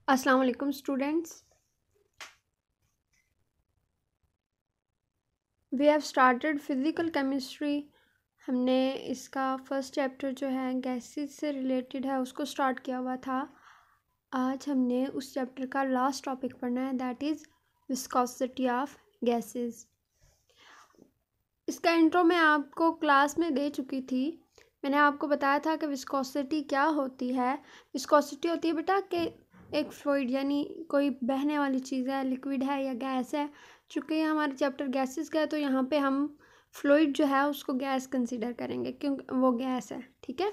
अस्सलाम वालेकुम students, we have started physical chemistry. हमने इसका फर्स्ट चैप्टर जो है गैसेस से रिलेटेड है उसको स्टार्ट किया हुआ था। आज हमने उस चैप्टर का लास्ट टॉपिक पढ़ना है, that is viscosity of gases. इसका इंट्रो मैं आपको क्लास में दे चुकी थी। मैंने आपको बताया था कि विस्कोसिटी क्या होती है। विस्कोसिटी होती है बेटा कि एक फ्लूइड यानी कोई बहने वाली चीज़ है, लिक्विड है या गैस है। चूँकि हमारा चैप्टर गैसेस का है तो यहाँ पे हम फ्लूइड जो है उसको गैस कंसीडर करेंगे क्योंकि वो गैस है। ठीक है।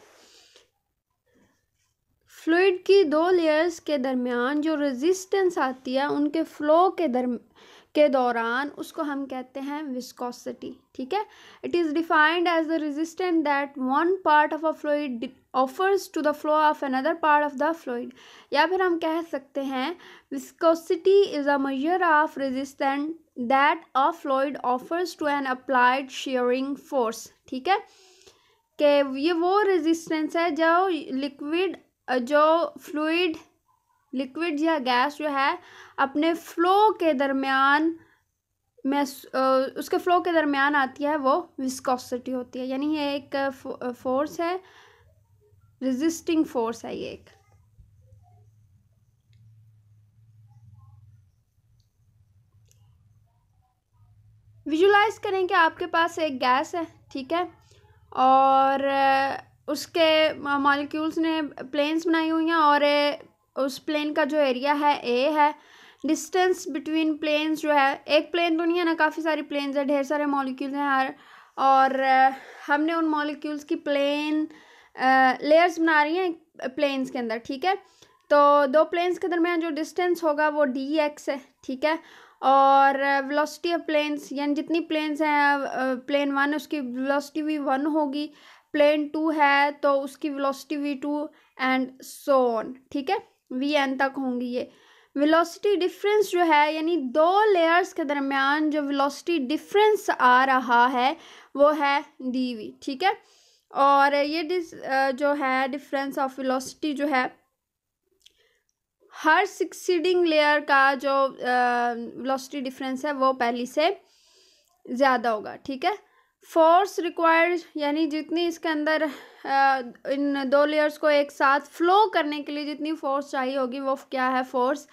फ्लूइड की दो लेयर्स के दरमियान जो रेजिस्टेंस आती है उनके फ्लो के दौरान उसको हम कहते हैं विस्कोसिटी। ठीक है। It is defined as the resistance that one part of a fluid offers to the flow of another part of the fluid. या फिर हम कह सकते हैं viscosity is a measure of resistance that a fluid offers to an applied shearing force. ठीक है कि ये वो रेजिस्टेंस है जो लिक्विड या गैस जो है अपने फ्लो के दरमियान में उसके फ्लो के दरमियान आती है, वो विस्कोसिटी होती है। यानी ये एक फोर्स है, रेजिस्टिंग फोर्स है ये एक। विजुलाइज करें कि आपके पास एक गैस है, ठीक है, और उसके मॉलिक्यूल्स ने प्लेन्स बनाई हुई हैं और उस प्लेन का जो एरिया है ए है। डिस्टेंस बिटवीन प्लेन्स जो है, एक प्लेन तो नहीं है ना, काफ़ी सारी प्लेन्स है, ढेर सारे मॉलिक्यूल्स हैं हर, और हमने उन मॉलिक्यूल्स की प्लेन लेयर्स बना रही हैं प्लेन्स के अंदर। ठीक है। तो दो प्लेन्स के दरमियान जो डिस्टेंस होगा वो dx है। ठीक है। और वेलोसिटी ऑफ प्लेन्स यानी जितनी प्लेन्स हैं, प्लेन 1 उसकी वेलोसिटी v1 होगी, प्लेन 2 है तो उसकी velocity v2 and so on. ठीक है, vn तक होंगी ये। वेलोसिटी डिफरेंस जो है यानी दो लेयर्स के दरमियान जो वेलोसिटी डिफरेंस आ रहा है वो है dv। ठीक है। और ये जो है डिफरेंस ऑफ वेलोसिटी जो है हर सक्सीडिंग लेयर का जो वेलोसिटी डिफरेंस है वो पहली से ज़्यादा होगा। ठीक है। फोर्स रिक्वायर्ड यानी जितनी इसके अंदर इन दो लेयर्स को एक साथ फ्लो करने के लिए जितनी फोर्स चाहिए होगी वो क्या है, फोर्स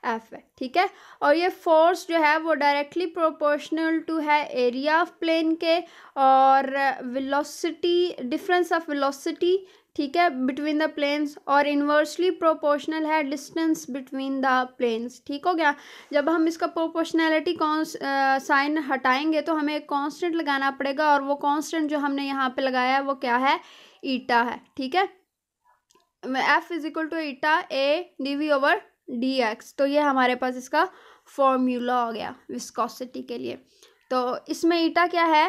एफ है। ठीक है। और ये फोर्स जो है वो डायरेक्टली प्रोपोर्शनल टू है एरिया ऑफ प्लेन के और वेलोसिटी डिफरेंस ऑफ वेलोसिटी, ठीक है, बिटवीन द प्लेन्स, और इन्वर्सली प्रोपोर्शनल है डिस्टेंस बिटवीन द प्लेन्स। ठीक हो गया। जब हम इसका प्रोपोर्शनैलिटी साइन हटाएंगे तो हमें एक कांस्टेंट लगाना पड़ेगा और वो कांस्टेंट जो हमने यहाँ पे लगाया है वो क्या है, ईटा है। ठीक है। F is equal to eta A dv over dx। तो ये हमारे पास इसका फॉर्मूला हो गया विस्कोसिटी के लिए। तो इसमें ईटा क्या है,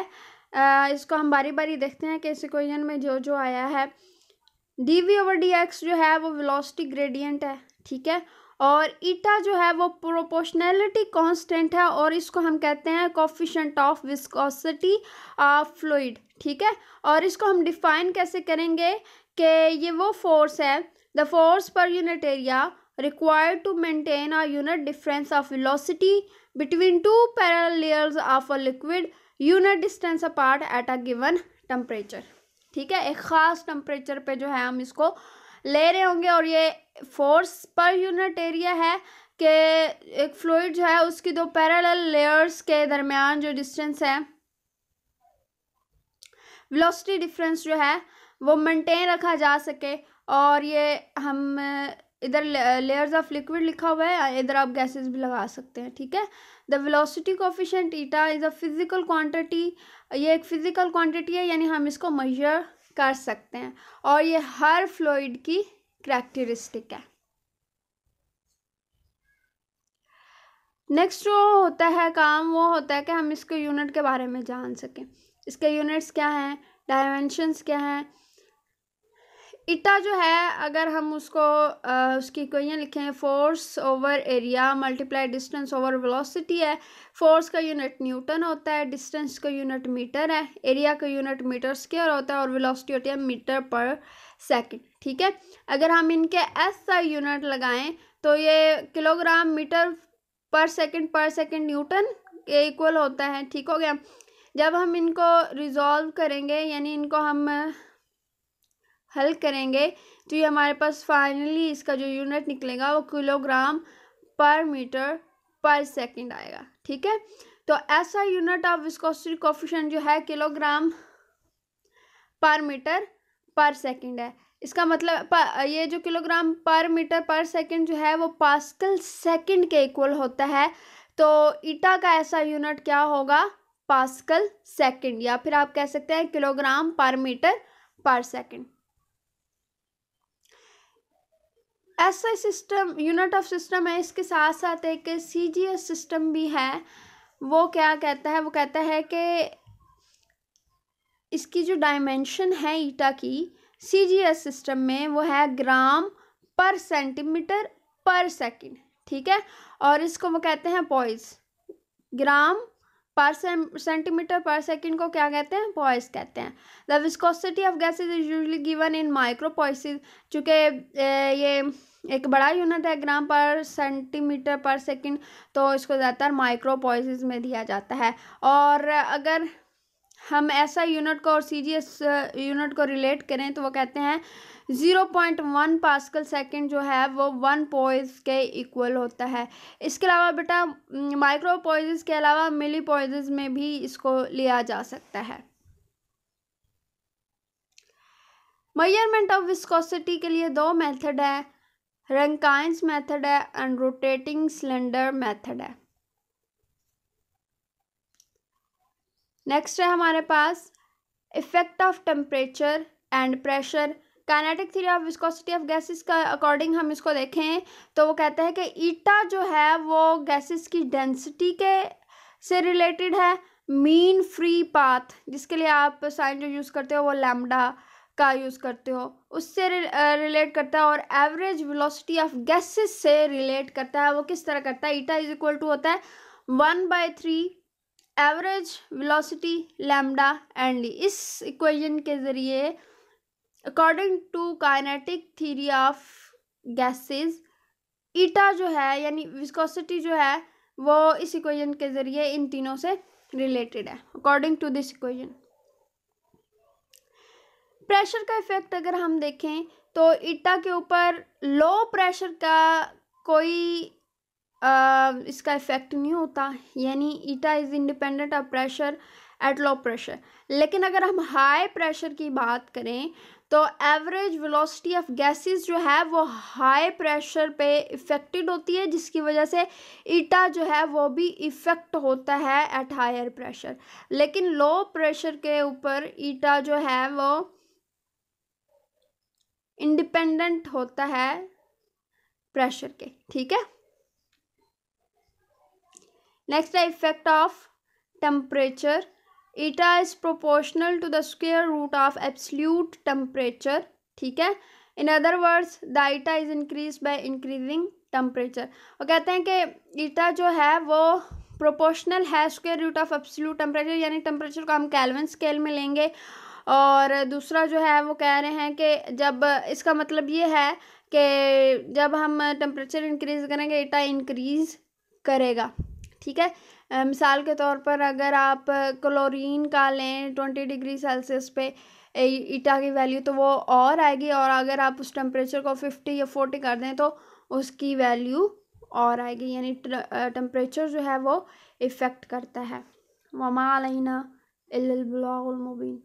इसको हम बारी बारी देखते हैं कि इस इक्वेशन में जो जो आया है। dv ओवर dx जो है वो वेलोसिटी ग्रेडियंट है। ठीक है। और ईटा जो है वो प्रोपोर्शनैलिटी कांस्टेंट है और इसको हम कहते हैं coefficient of viscosity of fluid. ठीक है। और इसको हम डिफाइन कैसे करेंगे कि ये वो फोर्स है, the force per unit area required to maintain a unit difference of velocity between two parallel layers of a liquid unit distance apart at a given temperature। ठीक है। एक ख़ास टेम्परेचर पे जो है हम इसको ले रहे होंगे और ये फोर्स पर यूनिट एरिया है कि एक फ्लूइड जो है उसकी दो पैरेलल लेयर्स के दरमियान जो डिस्टेंस है, वेलोसिटी डिफरेंस जो है वो मेंटेन रखा जा सके। और ये हम इधर लेयर्स ऑफ लिक्विड लिखा हुआ है, इधर आप गैसेस भी लगा सकते हैं। ठीक है। The velocity coefficient eta is a physical quantity, ये एक फिजिकल क्वांटिटी है यानी हम इसको मेजर कर सकते हैं और ये हर फ्लूइड की कैरेक्टरिस्टिक है। नेक्स्ट जो होता है काम वो होता है कि हम इसके यूनिट के बारे में जान सकें। इसके यूनिट्स क्या हैं, डायमेंशंस क्या हैं। ईटा जो है अगर हम उसको उसकी इक्वेशन लिखें, force over area multiply distance over velocity है। फोर्स का यूनिट न्यूटन होता है, डिस्टेंस का यूनिट मीटर है, एरिया का यूनिट मीटर स्क्वायर होता है और वेलोसिटी होती है मीटर पर सेकंड, ठीक है। अगर हम इनके एसआई यूनिट लगाएं तो ये किलोग्राम मीटर पर सेकंड न्यूटन के इक्वल होता है, ठीक हो गया। जब हम इनको रिजॉल्व करेंगे यानी इनको हम हल करेंगे तो ये हमारे पास फाइनली इसका जो यूनिट निकलेगा वो किलोग्राम पर मीटर पर सेकंड आएगा, ठीक है। तो ऐसा यूनिट ऑफ विस्कोसिटी कोएफिशिएंट जो है किलोग्राम पर मीटर पर सेकंड है। इसका मतलब ये जो किलोग्राम पर मीटर पर सेकंड जो है वो पास्कल सेकंड के इक्वल होता है। तो ईटा का ऐसा यूनिट क्या होगा, पास्कल सेकंड, या फिर आप कह सकते हैं किलोग्राम पर मीटर पर सेकंड। ऐसा सिस्टम यूनिट ऑफ सिस्टम है, इसके साथ साथ एक सीजीएस सिस्टम भी है। वो क्या कहता है, वो कहता है कि इसकी जो डायमेंशन है ईटा की सीजीएस सिस्टम में वो है ग्राम पर सेंटीमीटर पर सेकंड, ठीक है। और इसको वो कहते हैं पॉइस। ग्राम पर सेंटीमीटर पर सेकंड को क्या कहते हैं, पॉइस कहते हैं। The viscosity of gases is usually given in micro poises, चूँकि ये एक बड़ा यूनिट है ग्राम पर सेंटीमीटर पर सेकंड, तो इसको ज़्यादातर माइक्रो पॉइसेस में दिया जाता है। और अगर हम ऐसा यूनिट को और सीजीएस यूनिट को रिलेट करें तो वो कहते हैं 0.1 पास्कल सेकंड जो है वो 1 पॉइस के इक्वल होता है। इसके अलावा बेटा माइक्रो पॉइसेस के अलावा मिली पॉइसेस में भी इसको लिया जा सकता है। मेजरमेंट ऑफ विस्कोसिटी के लिए दो मेथड है, रैंकाइन्स मेथड है एंड रोटेटिंग सिलेंडर मेथड है। नेक्स्ट है हमारे पास effect of temperature and pressure. Kinetic theory of viscosity of gases का अकॉर्डिंग हम इसको देखें तो वो कहता है कि ईटा जो है वो गैसेस की डेंसिटी के से रिलेटेड है। मीन फ्री पाथ, जिसके लिए आप साइन जो यूज़ करते हो वो लैम्डा का यूज़ करते हो, उससे रिलेट करता है। और एवरेज वेलोसिटी ऑफ गैसेस से रिलेट करता है। वो किस तरह करता है, ईटा इज इक्वल टू होता है 1/3 average velocity lambda and D. इस इक्वेशन के ज़रिए according to kinetic theory of gases eta जो है यानी विस्कोसिटी जो है वो इस इक्वेशन के ज़रिए इन तीनों से रिलेटेड है, according to this equation. Pressure का इफेक्ट अगर हम देखें तो ईटा के ऊपर लो प्रेशर का कोई इसका इफेक्ट नहीं होता, यानी eta is independent of pressure at low pressure. लेकिन अगर हम हाई प्रेशर की बात करें तो एवरेज वेलोसिटी ऑफ गैसेस जो है वो हाई प्रेशर पे इफेक्टेड होती है, जिसकी वजह से ईटा जो है वो भी इफेक्ट होता है एट हायर प्रेशर। लेकिन लो प्रेशर के ऊपर ईटा जो है वो इंडिपेंडेंट होता है प्रेशर के, ठीक है। नेक्स्ट है effect of temperature. Eta is proportional to the square root of absolute temperature, ठीक है। In other words the eta is increase by increasing temperature. वो कहते हैं कि ईटा जो है वो प्रोपोर्शनल है square root of absolute temperature, यानी टेम्परेचर को हम केल्विन स्केल में लेंगे। और दूसरा जो है वो कह रहे हैं कि जब इसका मतलब ये है कि जब हम टेम्परेचर इंक्रीज करेंगे ईटा इंक्रीज करेगा, ठीक है। मिसाल के तौर पर अगर आप क्लोरीन का लें 20 डिग्री सेल्सियस पे ईटा की वैल्यू तो वो और आएगी, और अगर आप उस टेम्परेचर को 50 या 40 कर दें तो उसकी वैल्यू और आएगी, यानी टेम्परेचर जो है वो इफ़ेक्ट करता है। वमा अलैना इल्लल बलागुल मुबीन।